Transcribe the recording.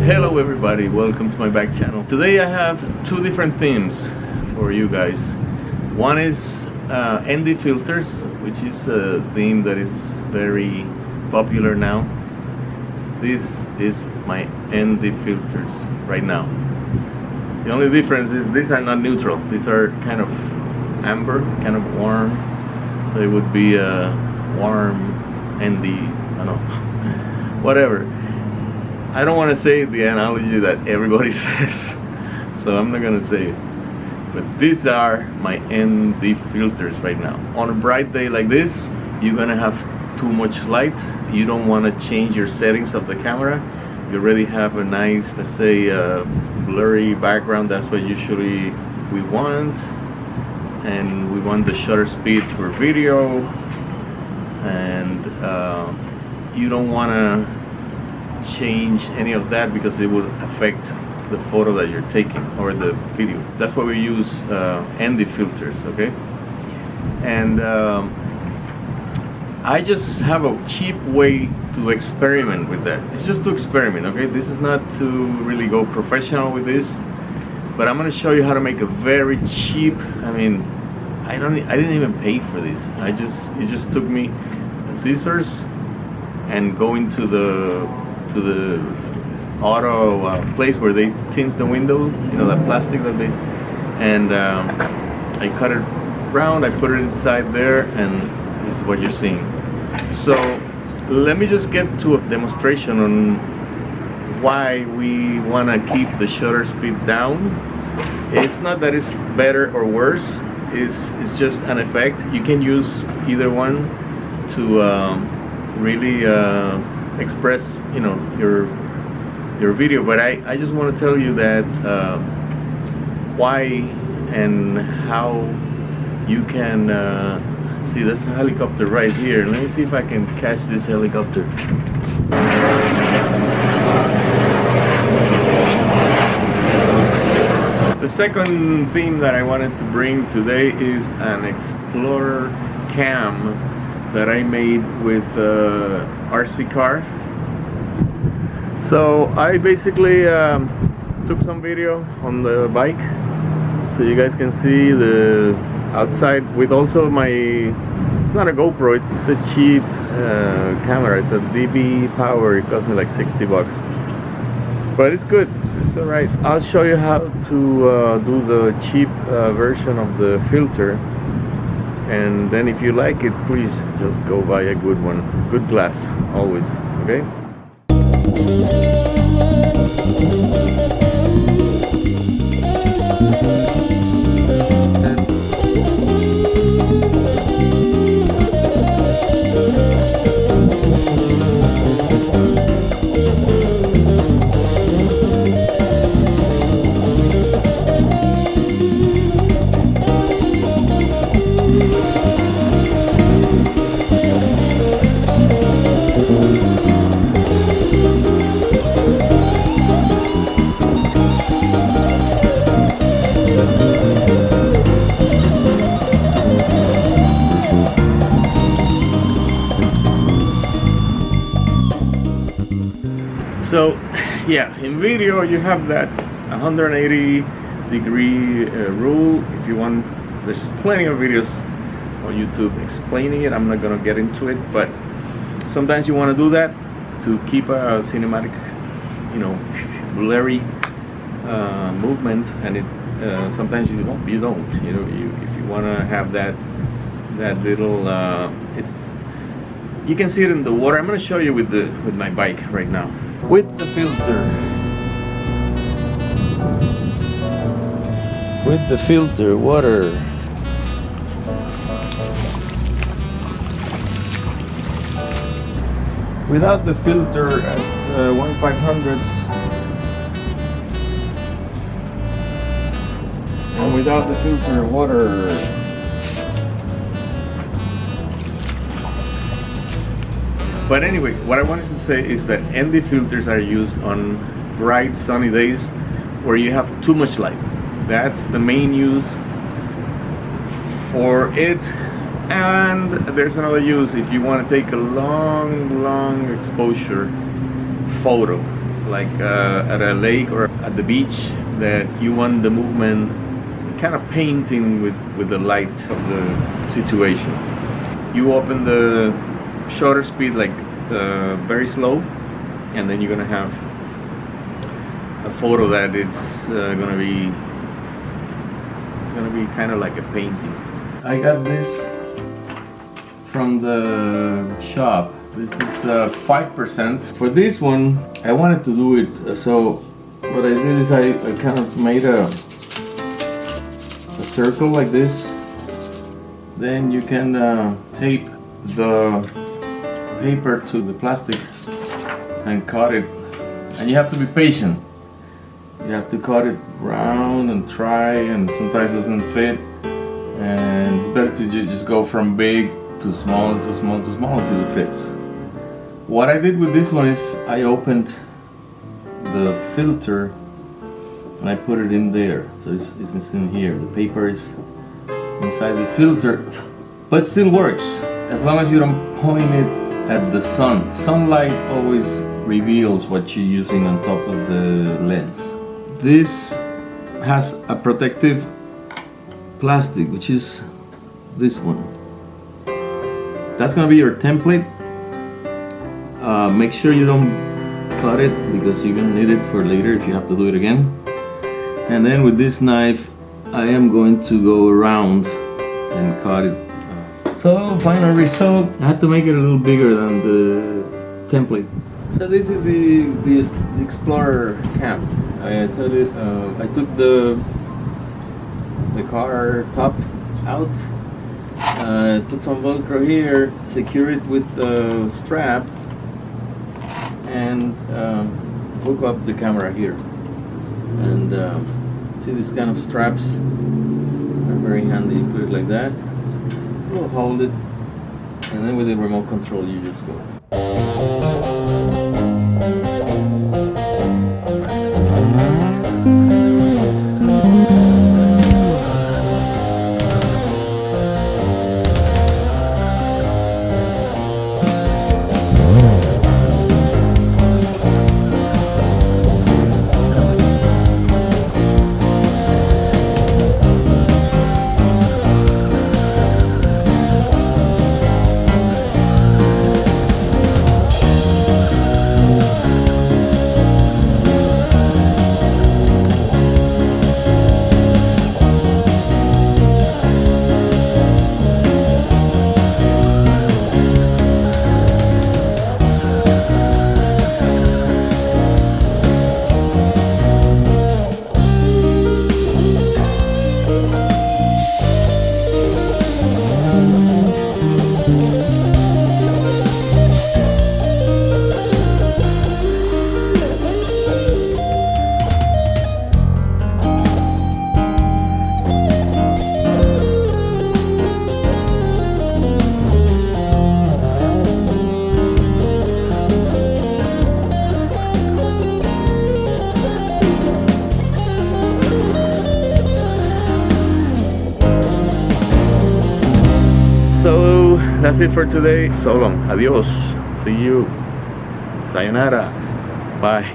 Hello everybody, welcome to my back channel. Today I have two different themes for you guys. One is ND filters, which is a theme that is very popular now. This is my ND filters right now. The only difference is these are not neutral. These are kind of amber, kind of warm. So it would be a warm ND, I don't know, whatever. I don't want to say the analogy that everybody says, so I'm not gonna say it. But these are my ND filters right now. On a bright day like this, you're gonna have too much light. You don't want to change your settings of the camera. You already have a nice, let's say, blurry background. That's what usually we want. And we want the shutter speed for video. And you don't want to change any of that because it will affect the photo that you're taking or the video. That's why we use ND filters, okay? And I just have a cheap way to experiment with that. It's just to experiment, okay? This is not to really go professional with this, but I'm gonna show you how to make a very cheap, I mean, I didn't even pay for this. It just took me scissors and going to the auto place where they tint the window, you know, that plastic that they, and I cut it round, I put it inside there, and this is what you're seeing. So let me just get to a demonstration on why we want to keep the shutter speed down. It's not that it's better or worse, it's just an effect. You can use either one to really express, you know, your video, but I just want to tell you that why and how you can see. There's a helicopter right here. Let me see if I can catch this helicopter. The second theme that I wanted to bring today is an Explorer cam that I made with RC car. So I basically took some video on the bike so you guys can see the outside with also my, it's not a GoPro, it's a cheap camera. It's a DB Power. It cost me like 60 bucks, but it's good, it's alright. I'll show you how to do the cheap version of the filter, and then if you like it, please just go buy a good one, good glass always, okay? So yeah, in video you have that 180 degree rule. If you want, there's plenty of videos on YouTube explaining it. I'm not gonna get into it, but sometimes you want to do that to keep a cinematic, you know, blurry movement, and it sometimes you don't, you know, if you want to have that little it's, you can see it in the water. I'm going to show you with my bike right now with the filter. With the filter, water. without the filter at 1/500 and without the filter water. But anyway, what I wanted to say is that ND filters are used on bright sunny days where you have too much light. That's the main use for it. And there's another use if you want to take a long exposure photo, like at a lake or at the beach, that you want the movement kind of painting with the light of the situation. You open the shutter speed like very slow, and then you're gonna have a photo that it's gonna be kind of like a painting. I got this from the shop. This is 5%. For this one, I wanted to do it, so what I did is I kind of made a circle like this. Then you can tape the paper to the plastic and cut it. And you have to be patient. You have to cut it round and try, and sometimes it doesn't fit. And it's better to just go from big to small, to small, to small until it fits. What I did with this one is I opened the filter and I put it in there. So it's in here. The paper is inside the filter, but it still works as long as you don't point it at the sun. Sunlight always reveals what you're using on top of the lens. This has a protective plastic, which is this one. That's gonna be your template. Make sure you don't cut it because you're gonna need it for later if you have to do it again. And then with this knife, I am going to go around and cut it. So final result, I had to make it a little bigger than the template. So this is the Explorer cap. I took the car top out. Put some Velcro here, secure it with the strap, and hook up the camera here. And see, these kind of straps are very handy. You put it like that, you'll hold it, and then with the remote control you just go. So that's it for today. So long. Adios. See you. Sayonara. Bye.